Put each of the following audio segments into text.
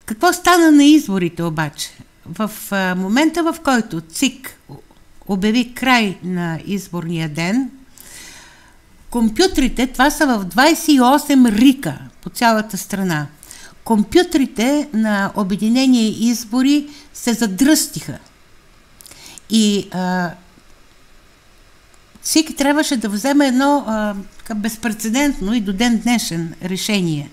Какво стана на изборите обаче? В момента, в който ЦИК обяви край на изборния ден, компютрите, това са в 28 РИКа по цялата страна, компютрите на Обединение избори се задръстиха. И ЦИК трябваше да вземе едно безпрецедентно и до ден днешен решение.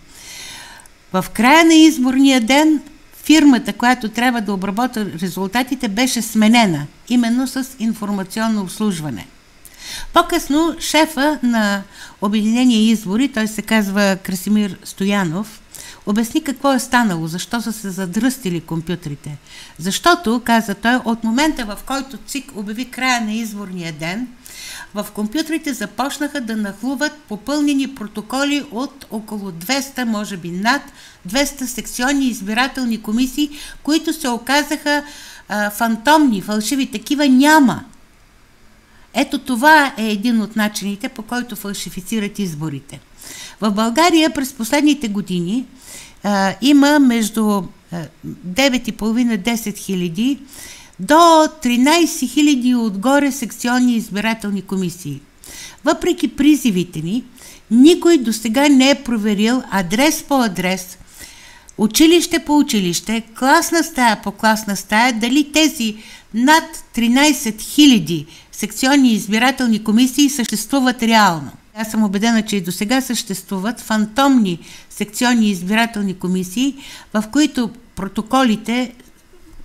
В края на изборния ден фирмата, която трябва да обработа резултатите, беше сменена, именно с информационно обслужване. По-късно шефа на Обединение избори, той се казва Красимир Стоянов, обясни какво е станало, защо са се задръстили компютрите. Защото, каза той, от момента, в който ЦИК обяви края на изборния ден, в компютрите започнаха да нахлуват попълнени протоколи от около 200, може би над 200 секционни избирателни комисии, които се оказаха фантомни, фалшиви. Такива няма. Ето това е един от начините, по който фалшифицират изборите. В България през последните години има между 9,5-10 хиляди до 13 хиляди отгоре секционни избирателни комисии. Въпреки призивите ни, никой до сега не е проверил адрес по адрес, училище по училище, класна стая по класна стая, дали тези над 13 хиляди секционни избирателни комисии съществуват реално. Аз съм убедена, че и до сега съществуват фантомни секционни избирателни комисии, в които протоколите,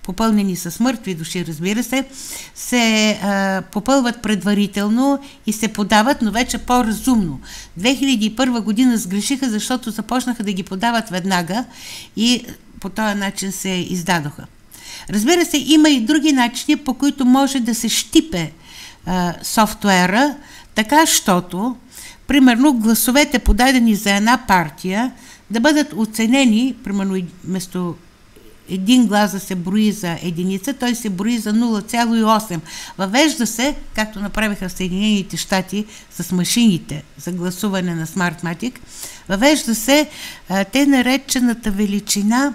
попълнени с мъртви души, разбира се попълват предварително и се подават, но вече по-разумно. 2001 година сгрешиха, защото започнаха да ги подават веднага и по този начин се издадоха. Разбира се, има и други начини, по които може да се щипе софтуера, така щото, примерно, гласовете подадени за една партия да бъдат оценени, примерно, вместо един глас да се брои за единица, той се брои за 0,8. Въвежда се, както направиха в Съединените щати с машините за гласуване на Smartmatic, въвежда се те наречената величина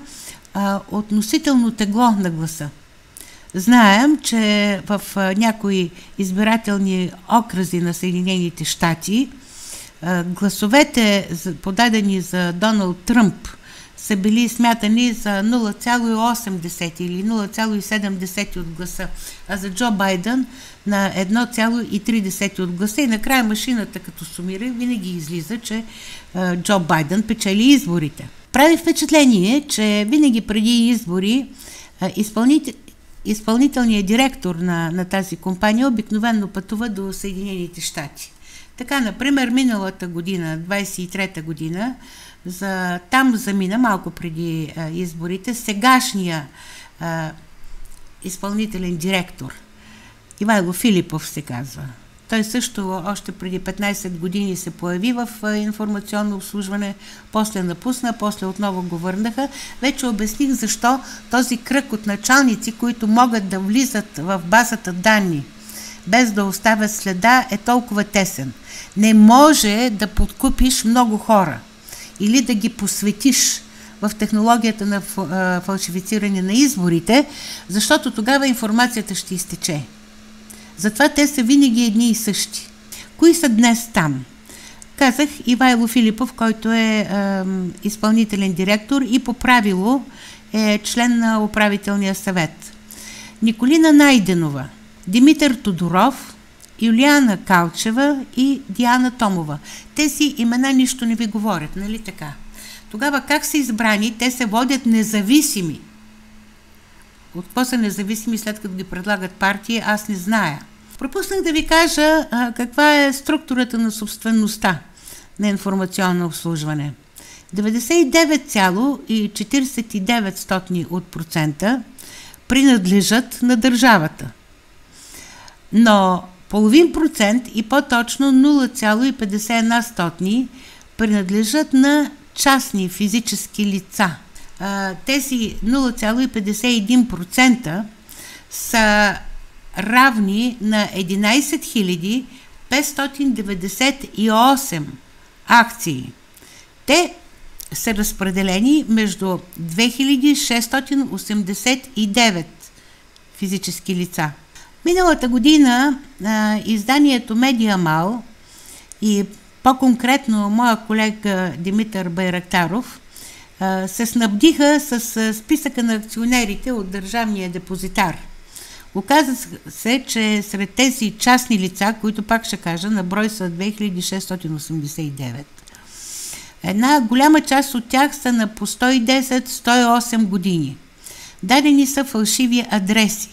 относително тегло на гласа. Знаем, че в някои избирателни окръзи на Съединените щати гласовете, подадени за Доналд Тръмп, са били смятани за 0,8 или 0,7 от гласа, а за Джо Байден на 1,3 от гласа. И накрая машината, като сумира, винаги излиза, че Джо Байден печели изборите. Прави впечатление, че винаги преди избори изпълнителният директор на тази компания обикновено пътува до Съединените щати. Така, например, миналата година, 23-та година, там замина малко преди изборите сегашния изпълнителен директор. Ивайло Филипов се казва. Той също още преди 15 години се появи в информационно обслужване, после напусна, после отново го върнаха. Вече обясних защо този кръг от началници, които могат да влизат в базата данни, без да оставят следа, е толкова тесен. Не може да подкупиш много хора или да ги посветиш в технологията на фалшифициране на изборите, защото тогава информацията ще изтече. Затова те са винаги едни и същи. Кои са днес там? Казах Ивайло Филипов, който е изпълнителен директор и по правило е член на управителния съвет. Николина Найденова, Димитър Тодоров, Юлиана Калчева и Диана Томова. Тези имена нищо не ви говорят, нали така? Тогава как са избрани? Те се водят независими. От какво са независими, след като ги предлагат партии, аз не зная. Пропуснах да ви кажа каква е структурата на собствеността на информационно обслужване. 99,49% принадлежат на държавата. Но половин процент и по-точно 0,51% принадлежат на частни физически лица. Тези 0,51% са равни на 11 598 акции. Те са разпределени между 2689 физически лица. Миналата година изданието Медиамал и по-конкретно моя колега Димитър Байрактаров се снабдиха с списъка на акционерите от Държавния депозитар. Оказа се, че сред тези частни лица, които пак ще кажа, на брой са 2689, една голяма част от тях са на по 110-108 години. Дадени са фалшиви адреси,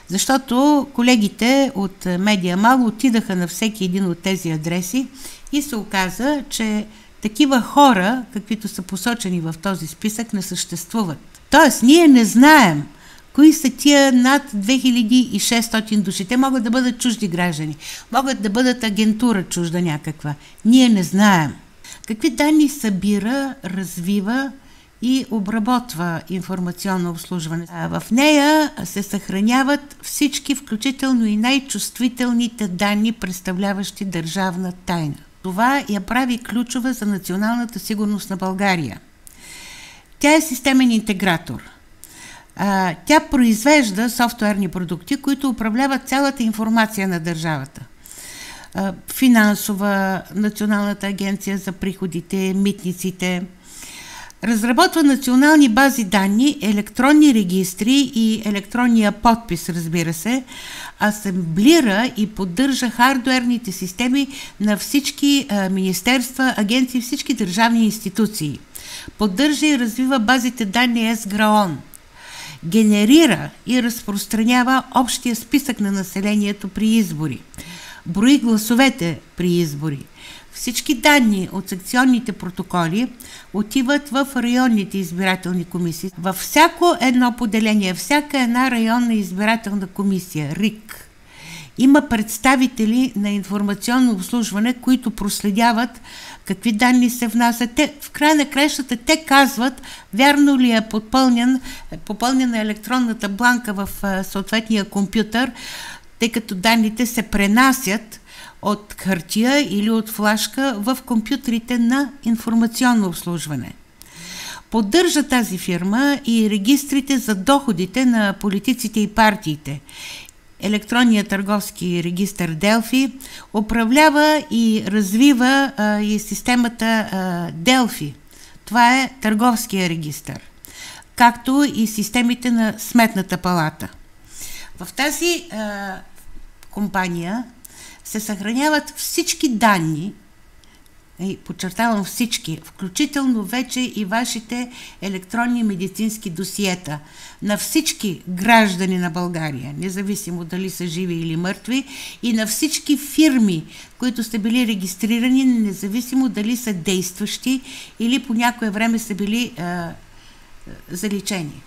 защото колегите от Медиамал отидаха на всеки един от тези адреси и се оказа, че такива хора, каквито са посочени в този списък, не съществуват. Тоест, ние не знаем кои са тия над 2600 души. Те могат да бъдат чужди граждани, могат да бъдат агентура чужда някаква. Ние не знаем какви данни събира, развива и обработва информационно обслужване. В нея се съхраняват всички, включително и най-чувствителните данни, представляващи държавна тайна. Това я прави ключова за националната сигурност на България. Тя е системен интегратор. Тя произвежда софтуерни продукти, които управляват цялата информация на държавата. Финансова, Националната агенция за приходите, митниците. Разработва национални бази данни, електронни регистри и електронния подпис, разбира се, асемблира и поддържа хардуерните системи на всички министерства, агенции, всички държавни институции. Поддържа и развива базите данни ЕСГРАОН. Генерира и разпространява общия списък на населението при избори. Брои гласовете при избори. Всички данни от секционните протоколи отиват в районните избирателни комисии. Във всяко едно поделение, всяка една районна избирателна комисия, РИК, има представители на информационно обслужване, които проследяват какви данни се внасят. В края на краищата те казват вярно ли е попълнена електронната бланка в съответния компютър, тъй като данните се пренасят от хартия или от флашка в компютрите на информационно обслужване. Поддържа тази фирма и регистрите за доходите на политиците и партиите. Електронният търговски регистър Делфи управлява и развива и системата Делфи. Това е търговския регистър, както и системите на Сметната палата. В тази компания се съхраняват всички данни, подчертавам всички, включително вече и вашите електронни медицински досиета на всички граждани на България, независимо дали са живи или мъртви, и на всички фирми, които сте били регистрирани, независимо дали са действащи или по някое време са били заличени.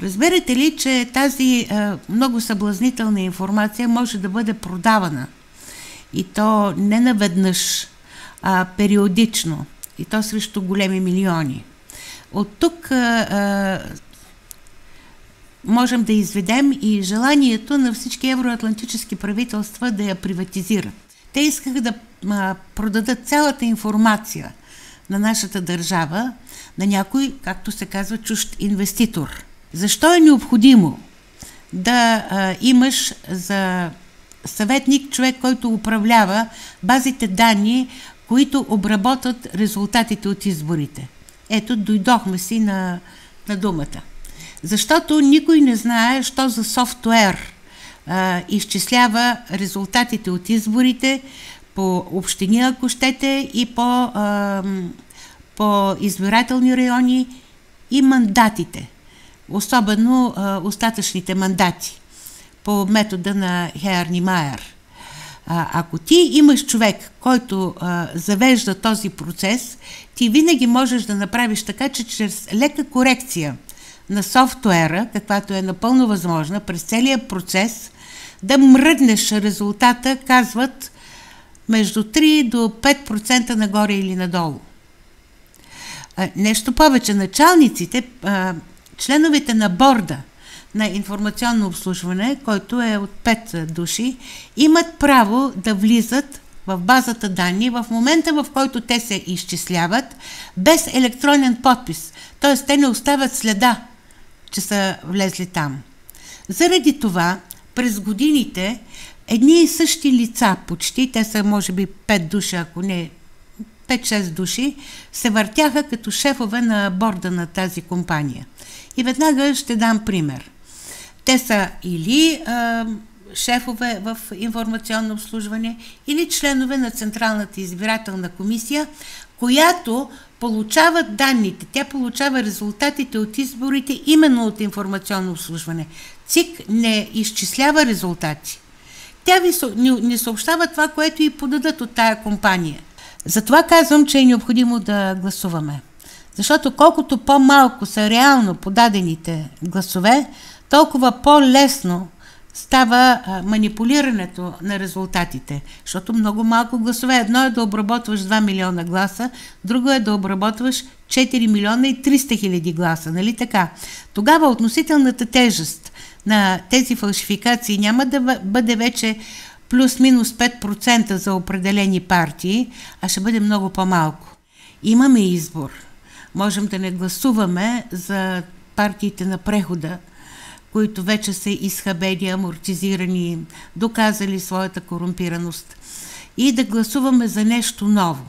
Разберете ли, че тази много съблазнителна информация може да бъде продавана, и то не наведнъж, а периодично, и то срещу големи милиони. От тук можем да изведем и желанието на всички евроатлантически правителства да я приватизират. Те искаха да продадат цялата информация на нашата държава на някой, както се казва, чужд инвеститор. Защо е необходимо да имаш за съветник човек, който управлява базите данни, които обработват резултатите от изборите? Ето, дойдохме си на думата. Защото никой не знае, що за софтуер изчислява резултатите от изборите по общини, ако щете, и по избирателни райони, и мандатите, особено остатъчните мандати, по метода на Хеър-Нимайер. Ако ти имаш човек, който завежда този процес, ти винаги можеш да направиш така, че чрез лека корекция на софтуера, каквато е напълно възможна, през целия процес, да мръднеш резултата, казват, между 3 до 5% нагоре или надолу. Нещо повече, началниците, членовете на борда на информационно обслужване, който е от 5 души, имат право да влизат в базата данни в момента, в който те се изчисляват, без електронен подпис. Т.е. те не оставят следа, че са влезли там. Заради това, през годините, едни и същи лица, почти, те са може би 5 души, ако не 5-6 души, се въртяха като шефове на борда на тази компания. И веднага ще дам пример. Те са или шефове в информационно обслужване, или членове на Централната избирателна комисия, която получава данните. Тя получава резултатите от изборите именно от информационно обслужване. ЦИК не изчислява резултати. Тя ни съобщава това, което и подадат от тая компания. Затова казвам, че е необходимо да гласуваме. Защото колкото по-малко са реално подадените гласове, толкова по-лесно става манипулирането на резултатите. Защото много малко гласове. Едно е да обработваш 2 милиона гласа, друго е да обработваш 4 милиона и 300 хиляди гласа. Нали така? Тогава относителната тежест на тези фалшификации няма да бъде вече плюс-минус 5% за определени партии, а ще бъде много по-малко. Имаме избор. Можем да не гласуваме за партиите на прехода, които вече са изхабени, амортизирани, доказали своята корумпираност, и да гласуваме за нещо ново.